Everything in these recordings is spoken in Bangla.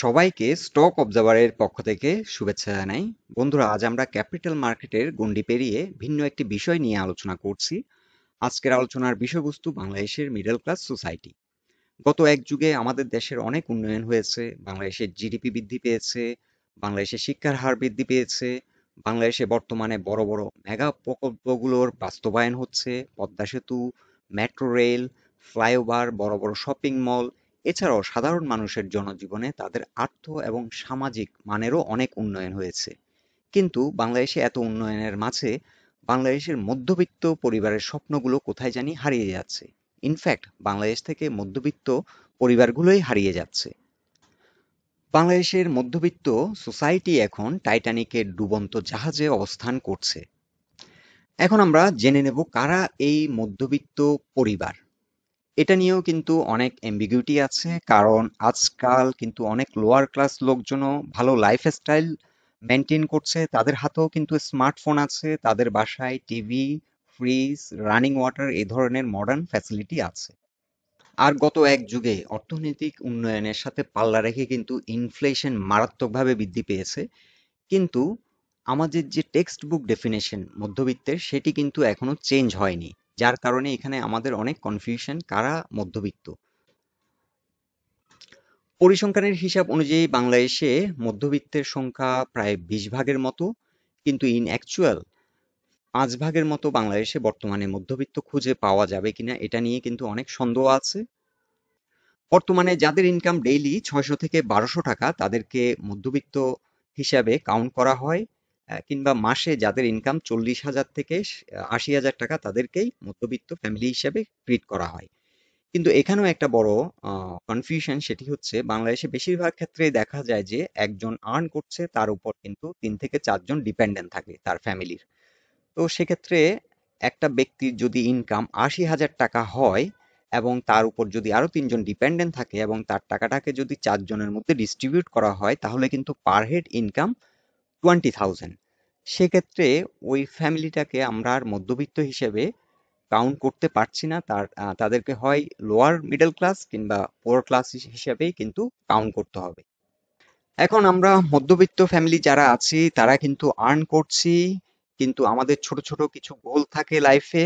সবাইকে স্টক অবজারভারের পক্ষ থেকে শুভেচ্ছা জানাই। বন্ধুরা, আজ আমরা ক্যাপিটাল মার্কেটের গণ্ডি পেরিয়ে ভিন্ন একটি বিষয় নিয়ে আলোচনা করছি। আজকের আলোচনার বিষয়বস্তু বাংলাদেশের মিডল ক্লাস সোসাইটি। গত এক যুগে আমাদের দেশের অনেক উন্নয়ন হয়েছে। বাংলাদেশের জিডিপি বৃদ্ধি পেয়েছে, বাংলাদেশের শিক্ষার হার বৃদ্ধি পেয়েছে, বাংলাদেশে বর্তমানে বড় বড় মেগা প্রকল্পগুলোর বাস্তবায়ন হচ্ছে। পদ্মা সেতু, মেট্রো রেল, ফ্লাইওভার, বড় বড় শপিং মল, এছাড়াও সাধারণ মানুষের জনজীবনে তাদের আর্থ এবং সামাজিক মানেরও অনেক উন্নয়ন হয়েছে। কিন্তু বাংলাদেশে এত উন্নয়নের মাঝে বাংলাদেশের মধ্যবিত্ত পরিবারের স্বপ্নগুলো কোথায় জানি হারিয়ে যাচ্ছে। ইনফ্যাক্ট বাংলাদেশ থেকে মধ্যবিত্ত পরিবারগুলোই হারিয়ে যাচ্ছে। বাংলাদেশের মধ্যবিত্ত সোসাইটি এখন টাইটানিকের ডুবন্ত জাহাজে অবস্থান করছে। এখন আমরা জেনে নেব কারা এই মধ্যবিত্ত পরিবার। এটা নিয়েও কিন্তু অনেক অ্যাম্বিগুইটি আছে, কারণ আজকাল কিন্তু অনেক লোয়ার ক্লাস লোকজনও ভালো লাইফস্টাইল মেনটেন করছে। তাদের হাতেও কিন্তু স্মার্টফোন আছে, তাদের বাসায় টিভি, ফ্রিজ, রানিং ওয়াটার এই ধরনের মডার্ন ফ্যাসিলিটি আছে। আর গত এক যুগে অর্থনৈতিক উন্নয়নের সাথে পাল্লা রেখে কিন্তু ইনফ্লেশন মারাত্মকভাবে বৃদ্ধি পেয়েছে। কিন্তু আমাদের যে টেক্সট বুক ডেফিনেশন মধ্যবিত্তের, সেটি কিন্তু এখনো চেঞ্জ হয়নি। যার কারণে এখানে আমাদের অনেক কনফিউশন কারা মধ্যবিত্ত। পরিসংখ্যানের হিসাব অনুযায়ী বাংলাদেশে মধ্যবিত্তের সংখ্যা প্রায় 20 ভাগের মতো, কিন্তু ইন অ্যাকচুয়াল 5 ভাগের মতো বাংলাদেশে বর্তমানে মধ্যবিত্ত খুঁজে পাওয়া যাবে কিনা এটা নিয়ে কিন্তু অনেক সন্দেহ আছে। বর্তমানে যাদের ইনকাম ডেইলি 600 থেকে 1200 টাকা তাদেরকে মধ্যবিত্ত হিসাবে কাউন্ট করা হয়, কিংবা মাসে যাদের ইনকাম 40,000 থেকে 80,000 টাকা তাদেরকেই মধ্যবিত্ত ফ্যামিলি হিসাবে ট্রিট করা হয়। কিন্তু এখানেও একটা বড় কনফিউশন, সেটি হচ্ছে বাংলাদেশে বেশিরভাগ ক্ষেত্রে দেখা যায় যে একজন আর্ন করছে, তার উপর কিন্তু 3 থেকে 4 জন ডিপেন্ডেন্ট থাকে তার ফ্যামিলির। তো সেক্ষেত্রে একটা ব্যক্তির যদি ইনকাম 80,000 টাকা হয় এবং তার উপর যদি আরো 3 জন ডিপেন্ডেন্ট থাকে এবং তার টাকাটাকে যদি 4 জনের মধ্যে ডিস্ট্রিবিউট করা হয়, তাহলে কিন্তু পার হেড ইনকাম 20,000। সেক্ষেত্রে ওই ফ্যামিলিটাকে আমরা আর মধ্যবিত্ত হিসেবে কাউন্ট করতে পারছি না। তাদেরকে হয় লোয়ার মিডল ক্লাস কিংবা পুয়ার ক্লাস হিসেবেই কিন্তু কাউন্ট করতে হবে। এখন আমরা মধ্যবিত্ত ফ্যামিলি যারা আছি তারা কিন্তু আর্ন করছি, কিন্তু আমাদের ছোট ছোট কিছু গোল থাকে লাইফে,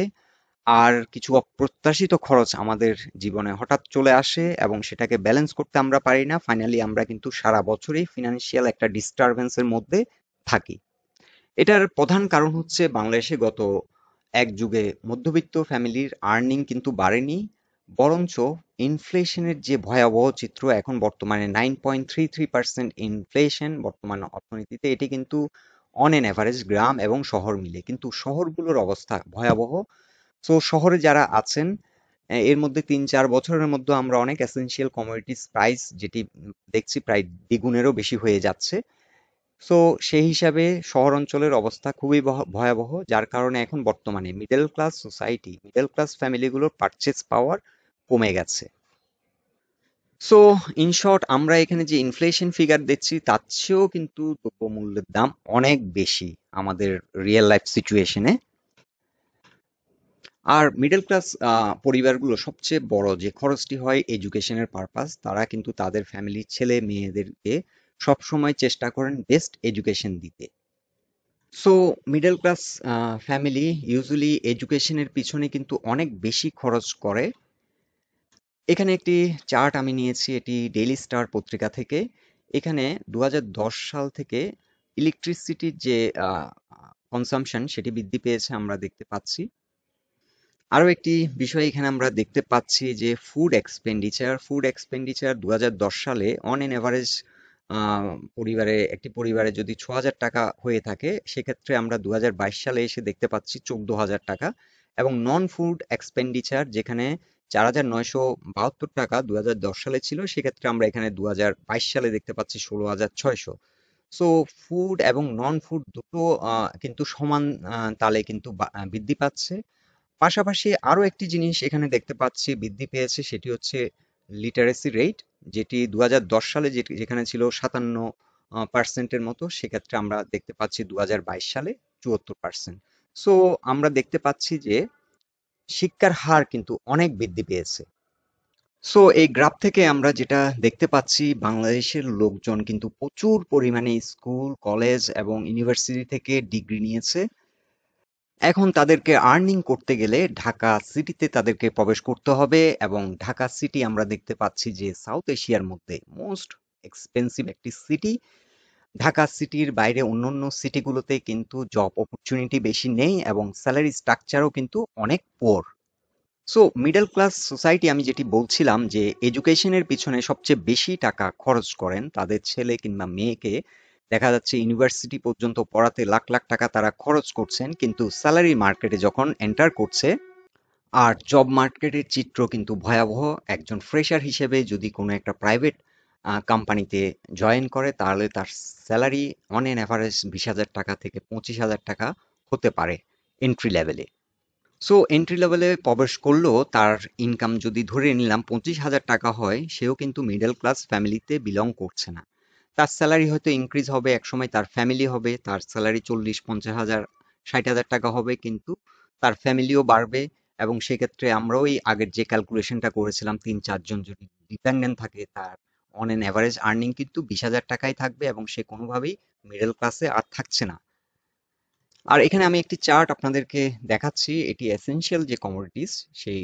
আর কিছু অপ্রত্যাশিত খরচ আমাদের জীবনে হঠাৎ চলে আসে এবং সেটাকে ব্যালেন্স করতে আমরা পারি না। ফাইনালি আমরা কিন্তু সারা বছরই ফিনান্সিয়াল একটা ডিস্টারবেন্সের মধ্যে থাকি। এটার প্রধান কারণ হচ্ছে বাংলাদেশে গত এক যুগে মধ্যবিত্ত ফ্যামিলির আর্নিং কিন্তু বাড়েনি, বরঞ্চ ইনফ্লেশনের যে ভয়াবহ চিত্র এখন বর্তমানে 9.33% ইনফ্লেশন বর্তমান অর্থনীতিতে, এটি কিন্তু অন এন অ্যাভারেজ গ্রাম এবং শহর মিলে, কিন্তু শহরগুলোর অবস্থা ভয়াবহ। সো শহরে যারা আছেন, এর মধ্যে 3-4 বছরের মধ্যে আমরা অনেক এসেনশিয়াল কমোডিটিস প্রাইস যেটি দেখছি প্রায় দ্বিগুণেরও বেশি হয়ে যাচ্ছে। সো সেই হিসাবে শহর অঞ্চলের অবস্থা খুবই ভয়াবহ, যার কারণে এখন বর্তমানে middle class society, middle class ফ্যামিলিগুলোর পারচেজ পাওয়ার কমে গেছে। সো ইন শর্ট, আমরা এখানে যে ইনফ্লেশন ফিগার দেখছি তার চেয়েও কিন্তু দ্রব্যমূল্যের দাম অনেক বেশি আমাদের রিয়েল লাইফ সিচুয়েশনে। আর মিডল ক্লাস পরিবারগুলো সবচেয়ে বড় যে খরচটি হয় এডুকেশনের পারপাস, তারা কিন্তু তাদের ফ্যামিলির ছেলে মেয়েদেরকে সবসময় চেষ্টা করেন বেস্ট এডুকেশন দিতে। So middle class family usually এডুকেশনের পিছনে কিন্তু অনেক বেশি খরচ করে। এখানে একটি চার্ট আমি নিয়েছি, এটি ডেইলি স্টার পত্রিকা থেকে। এখানে 2010 সাল থেকে ইলেকট্রিসিটির যে কনসাম্পশন সেটি বৃদ্ধি পেয়েছে আমরা দেখতে পাচ্ছি। আরো একটি বিষয় এখানে আমরা দেখতে পাচ্ছি যে ফুড এক্সপেন্ডিচার 2010 সালে অন এন এভারেজ একটি পরিবারে যদি 6,000 টাকা হয়ে থাকে, সেক্ষেত্রে আমরা 2022 সালে এসে দেখতে পাচ্ছি 14,000 টাকা। এবং নন ফুড এক্সপেন্ডিচার যেখানে 4,972 টাকা 2010 সালে ছিল, সেক্ষেত্রে আমরা এখানে 2022 সালে দেখতে পাচ্ছি 16,600। সো ফুড এবং নন ফুড দুটো কিন্তু সমান তালে কিন্তু বৃদ্ধি পাচ্ছে। পাশাপাশি আরো একটি জিনিস এখানে দেখতে পাচ্ছি বৃদ্ধি পেয়েছে, সেটি হচ্ছে লিটারেসি রেট, যেটি 2010 সালে যেখানে ছিল 57% মতো, সেক্ষেত্রে আমরা দেখতে পাচ্ছি 2022 সালে 74%। সো আমরা দেখতে পাচ্ছি যে শিক্ষার হার কিন্তু অনেক বৃদ্ধি পেয়েছে। সো এই গ্রাফ থেকে আমরা যেটা দেখতে পাচ্ছি, বাংলাদেশের লোকজন কিন্তু প্রচুর পরিমাণে স্কুল, কলেজ এবং ইউনিভার্সিটি থেকে ডিগ্রি নিয়েছে। এখন তাদেরকে আর্নিং করতে গেলে ঢাকা সিটিতে তাদেরকে প্রবেশ করতে হবে, এবং ঢাকা সিটি আমরা দেখতে পাচ্ছি যে সাউথ এশিয়ার মধ্যে মোস্ট এক্সপেন্সিভ একটি সিটি। ঢাকা সিটির বাইরে অন্যান্য সিটিগুলোতে কিন্তু জব অপরচুনিটি বেশি নেই, এবং স্যালারি স্ট্রাকচারও কিন্তু অনেক পোর। সো মিডল ক্লাস সোসাইটি, আমি যেটি বলছিলাম যে এডুকেশনের পিছনে সবচেয়ে বেশি টাকা খরচ করেন তাদের ছেলে কিংবা মেয়েকে। দেখা যাচ্ছে ইউনিভার্সিটি পর্যন্ত পড়াতে লাখ লাখ টাকা তারা খরচ করছেন, কিন্তু স্যালারি মার্কেটে যখন এন্টার করছে, আর জব মার্কেটের চিত্র কিন্তু ভয়াবহ। একজন ফ্রেশার হিসেবে যদি কোনো একটা প্রাইভেট কোম্পানিতে জয়েন করে, তাহলে তার স্যালারি অন এন অ্যাভারেজ 20,000 টাকা থেকে 25,000 টাকা হতে পারে এন্ট্রি লেভেলে। সো এন্ট্রি লেভেলে প্রবেশ করলেও তার ইনকাম যদি ধরে নিলাম 25,000 টাকা হয়, সেও কিন্তু মিডল ক্লাস ফ্যামিলিতে বিলং করছে না। তার স্যালারি হয়তো ইনক্রিজ হবে, একসময় তার ফ্যামিলি হবে, তার স্যালারি 40, 50,000, 60,000 টাকা হবে, কিন্তু তার ফ্যামিলিও বাড়বে। এবং সেক্ষেত্রে আমরাও এই আগের যে ক্যালকুলেশনটা করেছিলাম, 3-4 জন যদি ডিপেন্ডেন্ট থাকে, তার অন এন অ্যাভারেজ আর্নিং কিন্তু 20,000 টাকাই থাকবে, এবং সে কোনোভাবেই মিডল ক্লাসে আর থাকছে না। আর এখানে আমি একটি চার্ট আপনাদেরকে দেখাচ্ছি, এটি এসেনশিয়াল যে কমোডিটিস, সেই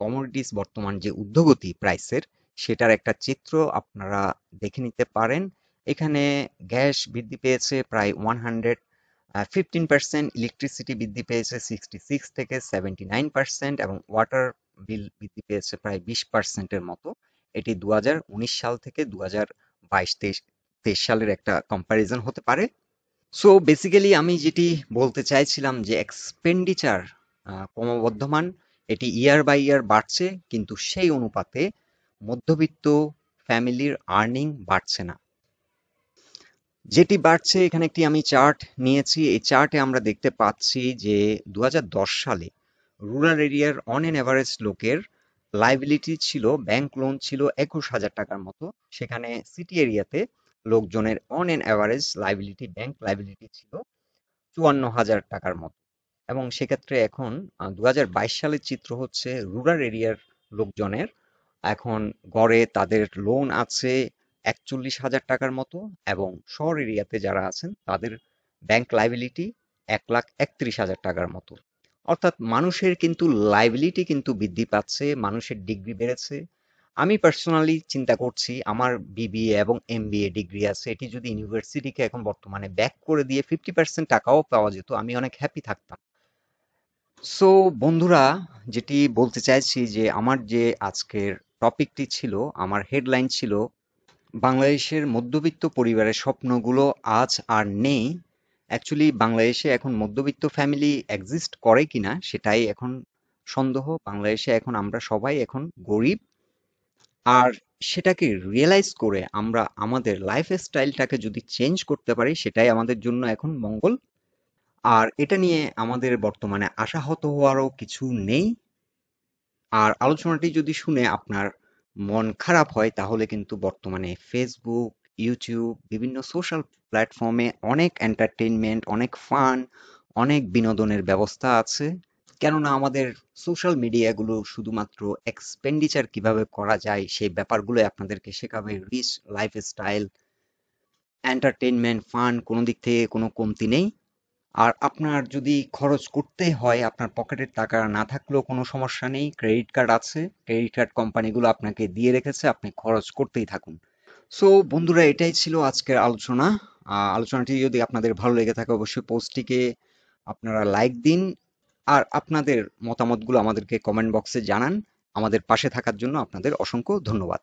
কমোডিটিস বর্তমান যে ঊর্ধ্বগতি প্রাইসের, সেটার একটা চিত্র আপনারা দেখে নিতে পারেন। এখানে গ্যাস বৃদ্ধি পেয়েছে প্রায় 115%, ইলেকট্রিসিটি বৃদ্ধি পেয়েছে 66 থেকে 79%, এবং ওয়াটার বিল বৃদ্ধি পেয়েছে প্রায় 20%-এর মতো। এটি 2019 সাল থেকে 2022-23 সালের একটা কম্প্যারিজন হতে পারে। সো বেসিক্যালি আমি যেটি বলতে চাইছিলাম যে এক্সপেন্ডিচার ক্রমবর্ধমান, এটি ইয়ার বাই ইয়ার বাড়ছে, কিন্তু সেই অনুপাতে মধ্যবিত্ত ফ্যামিলির আর্নিং বাড়ছে না। যেটি বাড়ছে, এখানে একটি আমি চার্ট নিয়েছি। এই চার্টে আমরা দেখতে পাচ্ছি যে 2010 সালে রুরাল এরিয়ার অন এন এভারেজ লোকের লাইবিলিটি ছিল, ব্যাংক লোন ছিল 21,000 টাকার মতো। সেখানে সিটি এরিয়াতে লোকজনের on an average liability, bank liability ছিল 54,000 টাকার মতো। এবং সেক্ষেত্রে এখন 2022 সালের চিত্র হচ্ছে রুরাল এরিয়ার লোকজনের এখন গড়ে তাদের লোন আছে 41,000 টাকার মতো, এবং শহর এরিয়াতে যারা আছেন তাদের ব্যাংক লাইবিলিটি 1,31,000 টাকার মতো। অর্থাৎ মানুষের কিন্তু লাইবিলিটি কিন্তু বৃদ্ধি পাচ্ছে, মানুষের ডিগ্রি বেড়েছে। আমি পার্সোনালি চিন্তা করছি, আমার বিবিএ এবং এমবিএ ডিগ্রি আছে, এটি যদি ইউনিভার্সিটিকে এখন বর্তমানে ব্যাক করে দিয়ে 50% টাকাও পাওয়া যেত, আমি অনেক হ্যাপি থাকতাম। সো বন্ধুরা, যেটি বলতে চাইছি যে আমার যে আজকের টপিকটি ছিল, আমার হেডলাইন ছিল বাংলাদেশের মধ্যবিত্ত পরিবারের স্বপ্নগুলো আজ আর নেই। অ্যাকচুয়ালি বাংলাদেশে এখন মধ্যবিত্ত ফ্যামিলি এক্সিস্ট করে কিনা সেটাই এখন সন্দেহ। বাংলাদেশে এখন আমরা সবাই এখন গরিব। আর সেটাকে রিয়েলাইজ করে আমরা আমাদের লাইফ স্টাইলটাকে যদি চেঞ্জ করতে পারি, সেটাই আমাদের জন্য এখন মঙ্গল। আর এটা নিয়ে আমাদের বর্তমানে আশাহত হওয়ারও কিছু নেই। আর আলোচনাটি যদি শুনে আপনার মন খারাপ হয়, তাহলে কিন্তু বর্তমানে ফেসবুক, ইউটিউব, বিভিন্ন সোশ্যাল প্ল্যাটফর্মে অনেক এন্টারটেইনমেন্ট, অনেক ফান, অনেক বিনোদনের ব্যবস্থা আছে। কেননা আমাদের সোশ্যাল মিডিয়াগুলো শুধুমাত্র এক্সপেন্ডিচার কিভাবে করা যায় সেই ব্যাপারগুলো আপনাদেরকে শেখাবে। রিচ লাইফস্টাইল, এন্টারটেইনমেন্ট, ফান, কোনো দিক থেকে কোনো কমতি নেই। আর আপনার যদি খরচ করতে হয়, আপনার পকেটের টাকা না থাকলেও কোনো সমস্যা নেই, ক্রেডিট কার্ড আছে, ক্রেডিট কার্ড কোম্পানিগুলো আপনাকে দিয়ে রেখেছে, আপনি খরচ করতেই থাকুন। সো বন্ধুরা, এটাই ছিল আজকের আলোচনা। আলোচনাটি যদি আপনাদের ভালো লেগে থাকে, অবশ্যই পোস্টটিকে আপনারা লাইক দিন, আর আপনাদের মতামতগুলো আমাদেরকে কমেন্ট বক্সে জানান। আমাদের পাশে থাকার জন্য আপনাদের অসংখ্য ধন্যবাদ।